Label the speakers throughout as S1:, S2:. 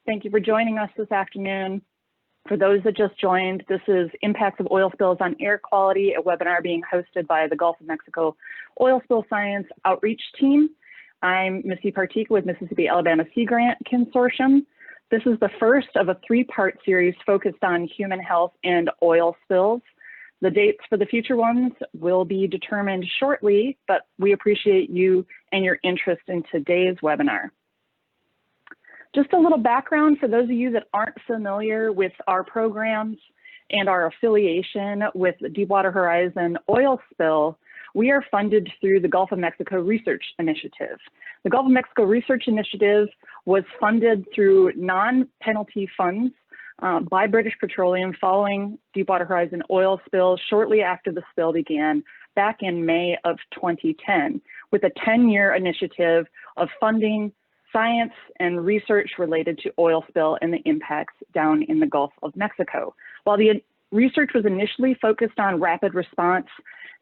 S1: Thank you for joining us this afternoon. For those that just joined, this is Impacts of Oil Spills on Air Quality, a webinar being hosted by the Gulf of Mexico Oil Spill Science Outreach Team. I'm Missy Partika with Mississippi-Alabama Sea Grant Consortium. This is the first of a three-part series focused on human health and oil spills. The dates for the future ones will be determined shortly, but we appreciate you and your interest in today's webinar. Just a little background for those of you that aren't familiar with our programs and our affiliation with the Deepwater Horizon oil spill. We are funded through the Gulf of Mexico Research Initiative. The Gulf of Mexico Research Initiative was funded through non-penalty funds by British Petroleum following Deepwater Horizon oil spill shortly after the spill began back in May of 2010, with a 10-year initiative of funding science and research related to oil spill and the impacts down in the Gulf of Mexico. While the research was initially focused on rapid response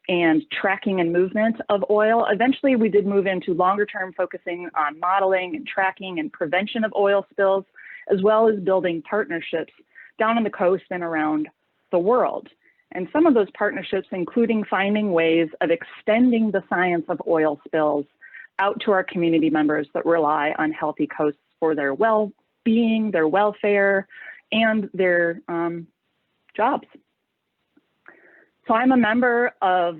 S1: and tracking and movement of oil, eventually we did move into longer term focusing on modeling and tracking and prevention of oil spills, as well as building partnerships down on the coast and around the world. And some of those partnerships including finding ways of extending the science of oil spills out to our community members that rely on healthy coasts for their well-being, their welfare, and their jobs. So I'm a member of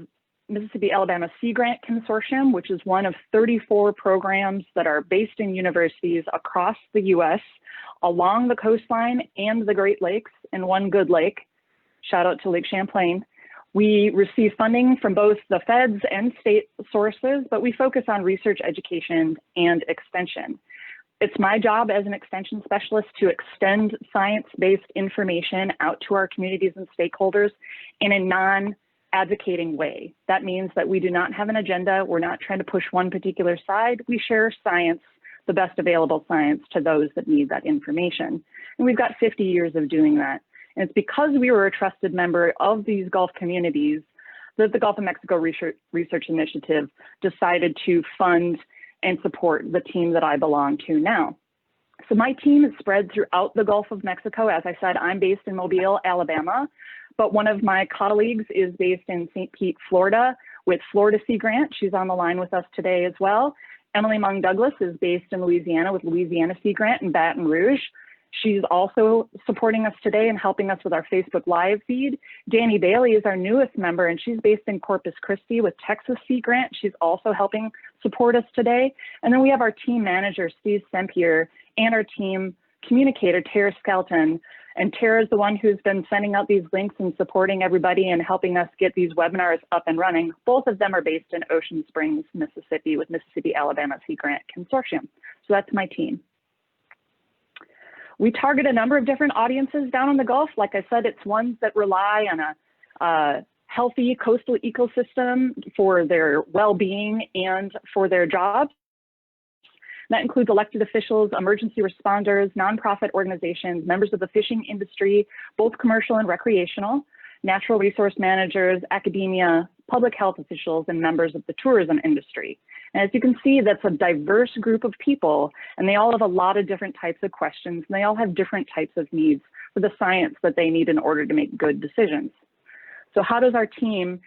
S1: Mississippi-Alabama Sea Grant Consortium, which is one of 34 programs that are based in universities across the US, along the coastline and the Great Lakes, and one good lake, shout out to Lake Champlain. We receive funding from both the feds and state sources, but we focus on research, education, and extension. It's my job as an extension specialist to extend science-based information out to our communities and stakeholders in a non-advocating way. That means that we do not have an agenda. We're not trying to push one particular side. We share science, the best available science, to those that need that information. And we've got 50 years of doing that. And it's because we were a trusted member of these Gulf communities that the Gulf of Mexico Research Initiative decided to fund and support the team that I belong to now. So my team is spread throughout the Gulf of Mexico. As I said, I'm based in Mobile, Alabama, but one of my colleagues is based in St. Pete, Florida, with Florida Sea Grant. She's on the line with us today as well. Emily Mung Douglas is based in Louisiana with Louisiana Sea Grant in Baton Rouge. She's also supporting us today and helping us with our Facebook Live feed. Danny Bailey is our newest member, and she's based in Corpus Christi with Texas Sea Grant. She's also helping support us today. And then we have our team manager, Steve Sempier, and our team communicator, Tara Skelton. And Tara is the one who's been sending out these links and supporting everybody and helping us get these webinars up and running. Both of them are based in Ocean Springs, Mississippi, with Mississippi-Alabama Sea Grant Consortium. So that's my team. We target a number of different audiences down in the Gulf. Like I said, it's ones that rely on a healthy coastal ecosystem for their well-being and for their jobs. That includes elected officials, emergency responders, nonprofit organizations, members of the fishing industry, both commercial and recreational, natural resource managers, academia, public health officials, and members of the tourism industry. And as you can see, that's a diverse group of people, and they all have a lot of different types of questions, and they all have different types of needs for the science that they need in order to make good decisions. So how does our team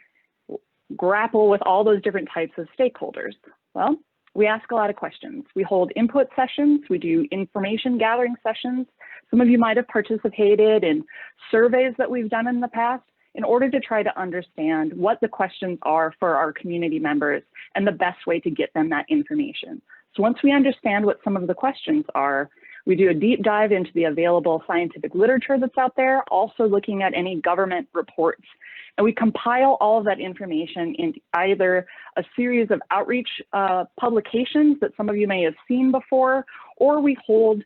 S1: grapple with all those different types of stakeholders? Well, we ask a lot of questions. We hold input sessions, we do information gathering sessions. Some of you might have participated in surveys that we've done in the past in order to try to understand what the questions are for our community members and the best way to get them that information. So once we understand what some of the questions are, we do a deep dive into the available scientific literature that's out there, also looking at any government reports. And we compile all of that information into either a series of outreach publications that some of you may have seen before, or we hold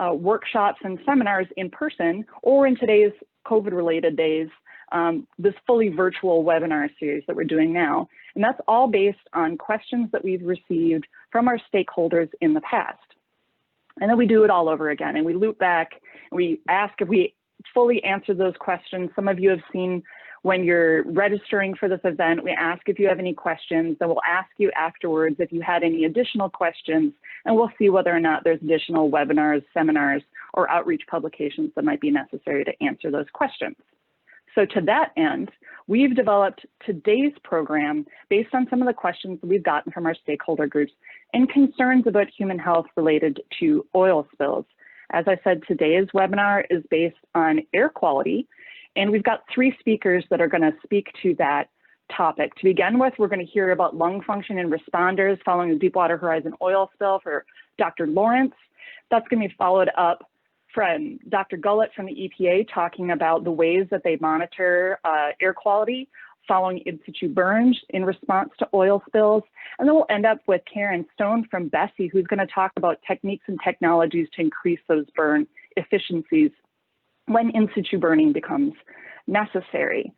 S1: workshops and seminars in person, or in today's COVID-related days, this fully virtual webinar series that we're doing now. And that's all based on questions that we've received from our stakeholders in the past. And then we do it all over again, and we loop back, and we ask if we fully answered those questions. Some of you have seen when you're registering for this event, we ask if you have any questions, then we'll ask you afterwards if you had any additional questions, and we'll see whether or not there's additional webinars, seminars, or outreach publications that might be necessary to answer those questions. So to that end, we've developed today's program based on some of the questions that we've gotten from our stakeholder groups and concerns about human health related to oil spills. As I said, today's webinar is based on air quality, and we've got 3 speakers that are going to speak to that topic. To begin with, we're going to hear about lung function in responders following the Deepwater Horizon oil spill for Dr. Lawrence. That's going to be followed up from Dr. Gullett from the EPA talking about the ways that they monitor air quality following in situ burns in response to oil spills. And then we'll end up with Karen Stone from Bessie, who's going to talk about techniques and technologies to increase those burn efficiencies when in situ burning becomes necessary.